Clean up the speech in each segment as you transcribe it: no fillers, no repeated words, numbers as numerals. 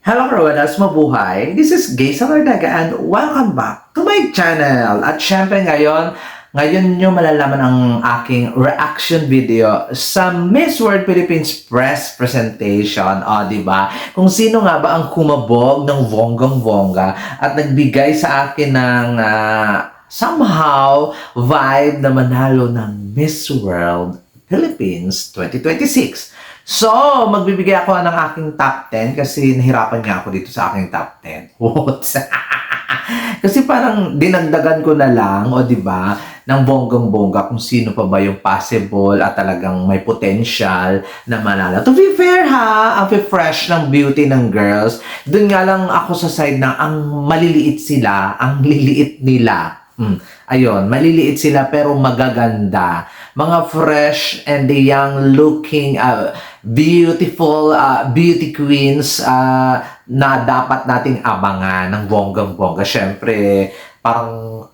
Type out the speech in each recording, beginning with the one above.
Hello Rowanas, mabuhay! This is Gay Salardaga and welcome back to my channel. At syempre ngayon nyo malalaman ang aking reaction video sa Miss World Philippines press presentation. O, diba? Kung sino nga ba ang kumabog ng bonggang-bongga at nagbigay sa akin ng somehow vibe na manalo ng Miss World Philippines 2026. So, magbibigay ako ng aking top 10 kasi nahirapan nga ako dito sa aking top 10. What? Kasi parang dinagdagan ko na lang, o di ba, ng bonggang-bongga kung sino pa ba yung possible at talagang may potential na manalo. To be fair ha, ang fresh ng beauty ng girls, dun nga lang ako sa side na ang maliliit sila, ang liliit nila. Ayun, maliliit sila pero magaganda. Mga fresh and the young looking beautiful beauty queens na dapat nating abangan ng bonggang-bongga. Syempre, parang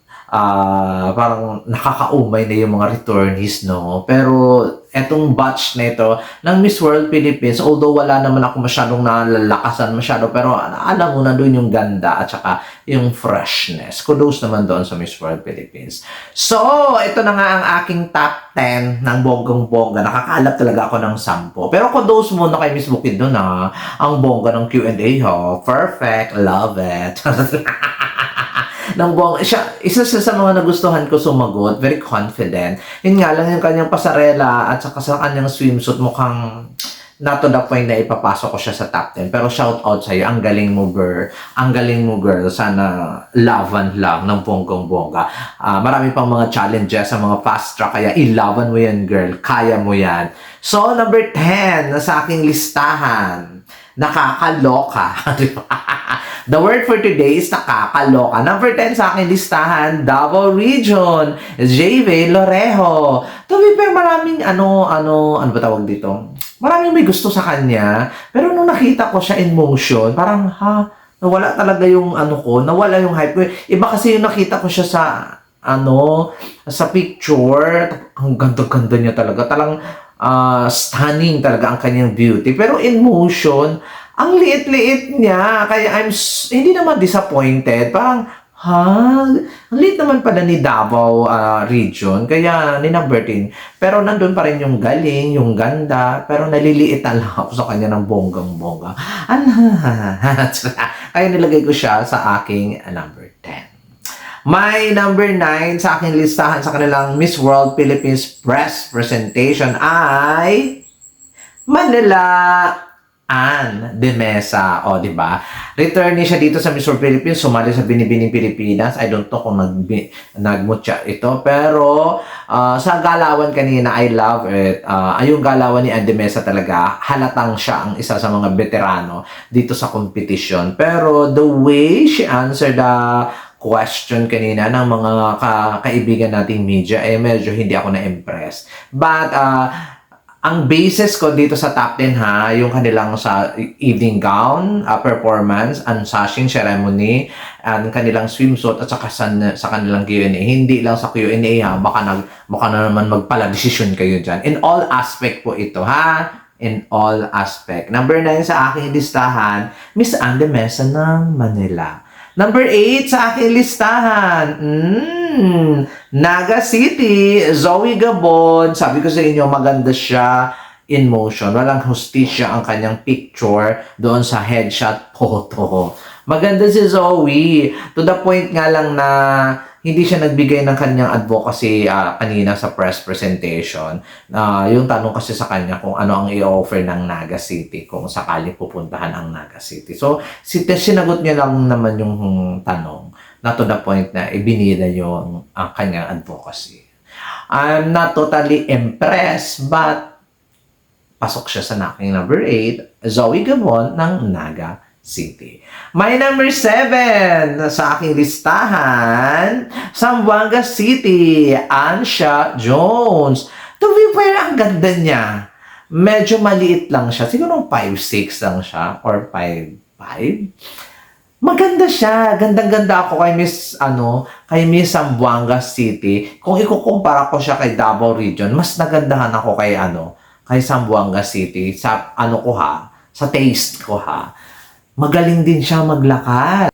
nakakaumay na yung mga returnees, no? Pero etong batch na ito ng Miss World Philippines, although wala naman ako masyadong nalalakasan masyado, pero alam mo na doon yung ganda at saka yung freshness. Kudos naman doon sa Miss World Philippines. So, ito na nga ang aking top 10 ng bonggang-bongga. Nakakalap talaga ako ng 10. Pero kudos muna kay Miss Bukid doon ha. Ang bongga ng Q&A ho. Perfect. Love it. Ng buong, isa sa mga nagustuhan ko sumagot, very confident. Yun nga lang yung kanyang pasarela at saka sa kanyang swimsuit mukhang not to the point na ipapasok ko siya sa top 10. Pero shout out sa'yo, ang galing mo girl. Ang galing mo girl. Sana laban lang ng bonggang-bongga. Marami pang mga challenges sa mga fast track, kaya ilaban mo yan girl. Kaya mo yan. So, number 10 na sa aking listahan. Nakakaloka. The word for today is nakakaloka. Number 10 sa aking listahan, Davao Region, JV Lorejo. To be fair, maraming ano ba tawag dito? Maraming may gusto sa kanya. Pero nung nakita ko siya in motion, parang nawala talaga yung nawala yung hype ko. Iba kasi yung nakita ko siya sa picture. Ang ganda-ganda niya talaga. Talang stunning talaga ang kanyang beauty. Pero in motion, ang liit-liit niya. Kaya hindi naman disappointed. Parang, ang liit naman pala ni Davao region. Kaya, ni number 10. Pero nandun pa rin yung galing, yung ganda. Pero naliliitan lang ako sa kanya ng bonggang-bongga. Kaya nilagay ko siya sa aking number 10. My number 9 sa aking listahan sa kanilang Miss World Philippines press presentation ay Manila Ann de Mesa, di ba? Returnee siya dito sa Miss World Philippines, sumali sa Binibining Pilipinas. I don't know kung nagmutya ito, pero sa galawan kanina, I love it. Yung galawan ni Ann de Mesa talaga, halatang siya ang isa sa mga veterano dito sa competition. Pero the way she answered the question kanina ng mga kaibigan nating media, medyo hindi ako na-impress. But, ang basis ko dito sa top 10 yung kanilang sa evening gown, performance, unsashing ceremony, ang kanilang swimsuit at saka sa kanilang Q&A. Hindi lang sa Q&A baka na naman magpala-desisyon kayo dyan. In all aspect po ito in all aspect. Number 9 sa aking listahan, Miss Ann de Mesa ng Manila. Number 8 sa aking listahan, Naga City, Zoe Gabon. Sabi ko sa inyo, maganda siya in motion. Walang hustisya ang kanyang picture doon sa headshot photo. Maganda si Zoe. To the point nga lang na hindi siya nagbigay ng kanyang advocacy kanina sa press presentation. Yung tanong kasi sa kanya kung ano ang i-offer ng Naga City kung sakaling pupuntahan ang Naga City. So, sinagot niya lang naman yung tanong na to the point na ibinida yung kanyang advocacy. I'm not totally impressed, but pasok siya sa aking number 8, Zoe Gabon ng Naga City. My number 7 sa aking listahan, Zamboanga City, Ansha Jones. To be fair, ang ganda niya. Medyo maliit lang siya. Siguro 5'6" lang siya or 5'5". Maganda siya. Gandang-ganda ako kay Miss Zamboanga City. Kung ikukumpara ko siya kay Davao Region, mas nagandahan ako kay Zamboanga City sa sa taste ko magaling din siya maglakad.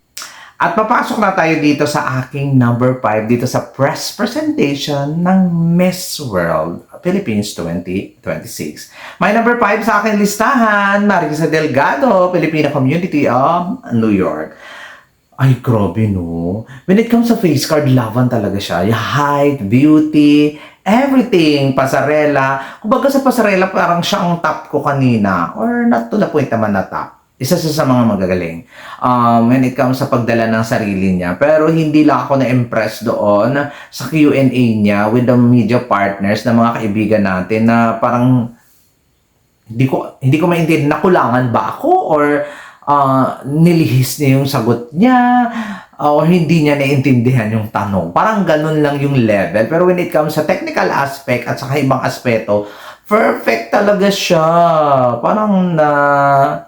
At papasok na tayo dito sa aking number 5 dito sa press presentation ng Miss World Philippines 2026. My number 5 sa aking listahan, Marisa Delgado, Filipina Community of New York. Ay, grabe no. When it comes sa face card, laban talaga siya. Yung height, beauty, everything, pasarela. Kumbaga sa pasarela, parang siya ang top ko kanina. Or not to the point naman na top. Isa sa mga magagaling. When it comes sa pagdala ng sarili niya. Pero hindi lang ako na-impress doon sa Q&A niya with the media partners na mga kaibigan natin na parang hindi ko maintindihan, nakulangan ba ako or nilihis niya yung sagot niya or hindi niya naintindihan yung tanong. Parang ganun lang yung level. Pero when it comes sa technical aspect at sa ibang aspeto, perfect talaga siya. Parang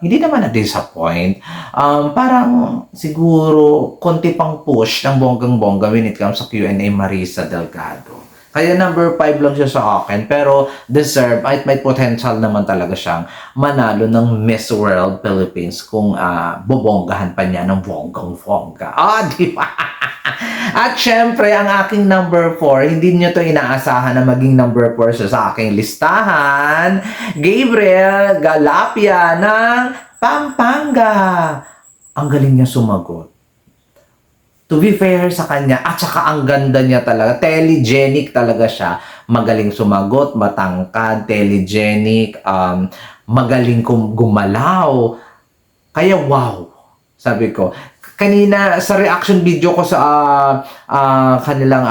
hindi naman na-disappoint. Parang siguro konti pang push ng bonggang-bongga when it comes sa Q&A Marisa Delgado. Kaya number 5 lang siya sa akin. Pero deserve, at may potential naman talaga siyang manalo ng Miss World Philippines kung bobonggahan pa niya ng bonggang-bongga. Di ba? At syempre, ang aking number 4, hindi niyo to inaasahan na maging number 4 siya sa aking listahan. Gabriel Galapia ng Pampanga. Ang galing niya sumagot. To be fair sa kanya, at saka ang ganda niya talaga. Telegenic talaga siya. Magaling sumagot, matangkad, telegenic, magaling gumalaw. Kaya wow, sabi ko. Kanina sa reaction video ko sa kanilang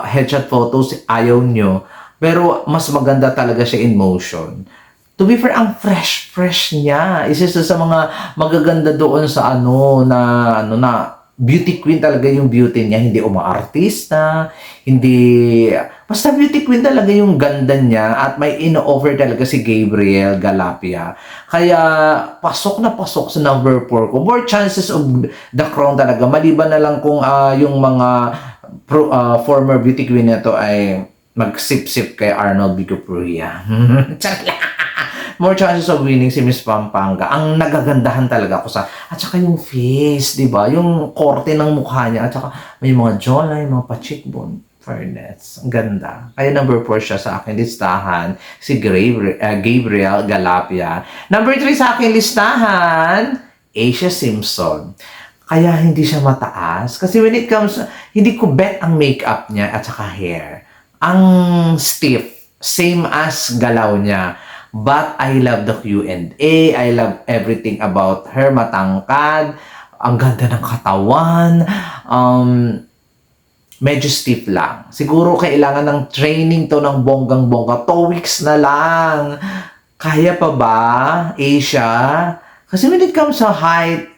headshot photos, ayaw nyo. Pero mas maganda talaga siya in motion. To be fair, ang fresh niya. Isa sa mga magaganda doon sa na beauty queen talaga yung beauty niya. Hindi umaartista, hindi... Basta beauty queen talaga yung ganda niya at may ino-offer talaga si Gabriel Galapia. Kaya pasok na pasok sa number 4 ko. More chances of the crown talaga. Maliban na lang kung yung mga former beauty queen na to ay magsip-sip kay Arnold Vigopuria. More chances of winning si Miss Pampanga. Ang nagagandahan talaga ako sa... At saka yung face, di ba? Yung korte ng mukha niya. At saka may mga jawline, mga pa-cheekbone. Fairness. Ang ganda. Kaya number 4 siya sa akin listahan. Si Gabriel Galapia. Number 3 sa akin listahan, Asia Simpson. Kaya hindi siya mataas. Kasi when it comes... Hindi ko bet ang makeup niya at saka hair. Ang stiff. Same as galaw niya. But I love the Q&A. I love everything about her. Matangkad. Ang ganda ng katawan. Medyo stiff lang. Siguro kailangan ng training to ng bonggang-bongga. 2 weeks na lang. Kaya pa ba, Asia? Kasi when it comes sa height,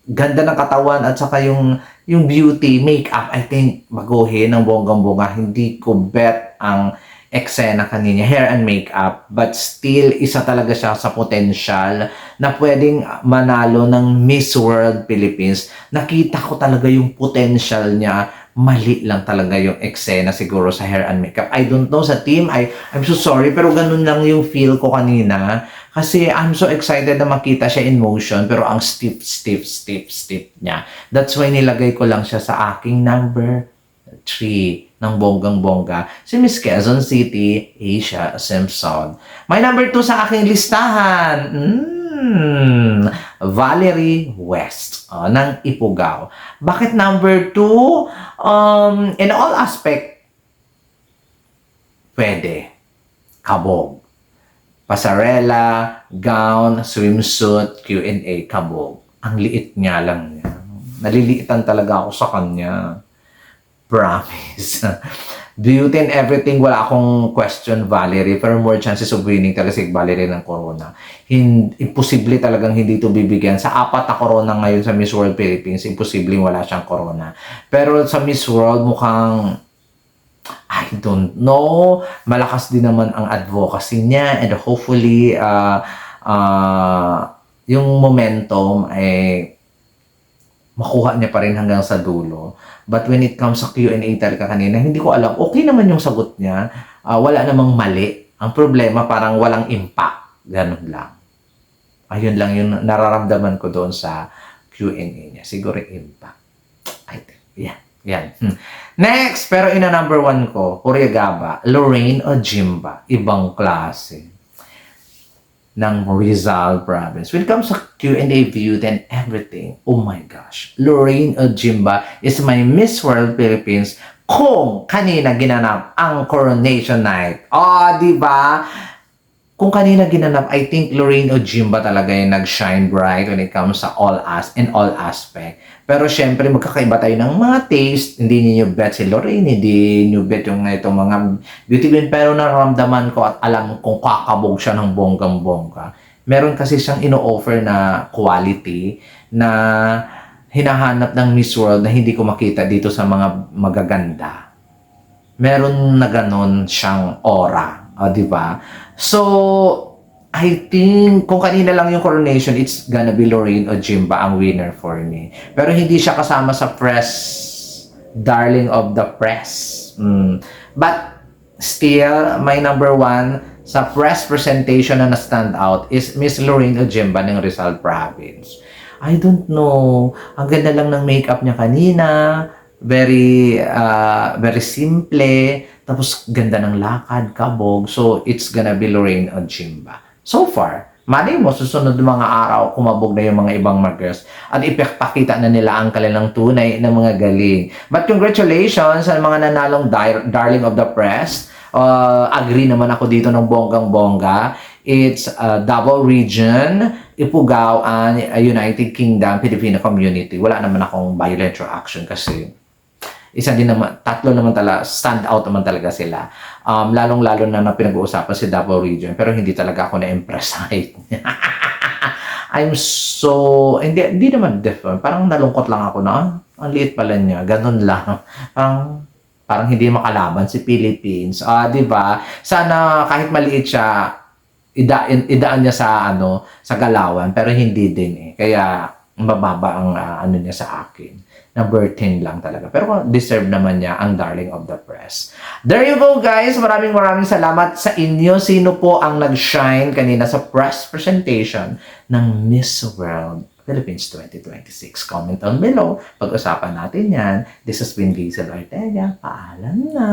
ganda ng katawan at saka yung beauty, makeup, I think baguhin ng bonggang-bongga. Hindi ko bet ang eksena kanina, hair and makeup, but still, isa talaga siya sa potential na pwedeng manalo ng Miss World Philippines. Nakita ko talaga yung potential niya. Mali lang talaga yung eksena siguro sa hair and makeup. I don't know sa team, I'm so sorry, pero ganun lang yung feel ko kanina. Kasi I'm so excited na makita siya in motion, pero ang stiff niya. That's why nilagay ko lang siya sa aking number 3 ng bonggang-bongga, si Miss Quezon City, Asia Simpson. My number 2 sa aking listahan, Valerie West ng Ifugao. Bakit number 2? In all aspect, pwede. Kabog. Pasarela, gown, swimsuit, Q&A, kabog. Ang liit niya lang niya. Naliliitan talaga ako sa kanya. Promise. Beauty and everything, wala akong question, Valerie. Pero more chances of winning talaga si Valerie ng corona. Imposible talagang hindi ito bibigyan. Sa 4 na corona ngayon sa Miss World Philippines, imposible wala siyang corona. Pero sa Miss World, mukhang, I don't know, malakas din naman ang advocacy niya and hopefully, yung momentum ay makuha niya pa rin hanggang sa dulo. But when it comes sa Q&A talaga kanina, hindi ko alam. Okay naman yung sagot niya. Wala namang mali. Ang problema, parang walang impact. Ganun lang. Ayun lang yung nararamdaman ko doon sa Q&A niya. Siguro impact. I think. Yeah. Yan. Next, pero ina number 1 ko, Kuriagaba, Lorraine o Jimba. Ibang klase ng Rizal Province. When it comes to Q&A view, then everything, oh my gosh, Lorraine o Jimba is my Miss World Philippines kung kanina ginanap ang coronation night. Oh, di ba? Kung kanina ginanap, I think Lorraine o Jimba talaga yung nag-shine bright when it comes sa in all aspect. Pero syempre, magkakaiba tayo ng mga taste. Hindi niyo bet si Lorraine, hindi niyo bet yung itong mga beauty queen. Pero nararamdaman ko at alam kung kakabog siya ng bonggang-bongga. Meron kasi siyang ino-offer na quality na hinahanap ng Miss World na hindi ko makita dito sa mga magaganda. Meron na ganon siyang aura. Di ba? So, I think, kung kanina lang yung coronation, it's gonna be Lorraine o Jimba ang winner for me. Pero hindi siya kasama sa press, darling of the press. But, still, my number 1 sa press presentation na na-stand out is Miss Lorraine o Jimba ng Rizal Province. I don't know. Ang ganda lang ng makeup niya kanina. Very simple. Tapos, ganda ng lakad, kabog. So, it's gonna be Lorraine o Jimba. So far, malay mo, susunod mga araw, kumabog na yung mga ibang markers at ipakita na nila ang kanilang tunay na mga galing. But congratulations sa mga nanalong darling of the press. Agree naman ako dito ng bonggang-bongga. It's Davao Region, Ifugao, and United Kingdom, Filipino Community. Wala naman akong violent reaction kasi tatlo naman talaga, stand out naman talaga sila. Lalong-lalo na pinag-uusapan si Davao Region, pero hindi talaga ako na-impress sa height niya. I'm so, hindi naman different. Parang nalungkot lang ako na, ang liit pala niya, ganun lang. Parang hindi makalaban si Philippines. Di ba? Sana kahit maliit siya, idaan niya sa galawan, pero hindi din eh. Kaya, mababa ang niya sa akin. Number 10 lang talaga. Pero deserve naman niya ang darling of the press. There you go, guys. Maraming salamat sa inyo. Sino po ang nag-shine kanina sa press presentation ng Miss World Philippines 2026? Comment down below. Pag-usapan natin yan. This has been Lizel Ortega. Paalam na!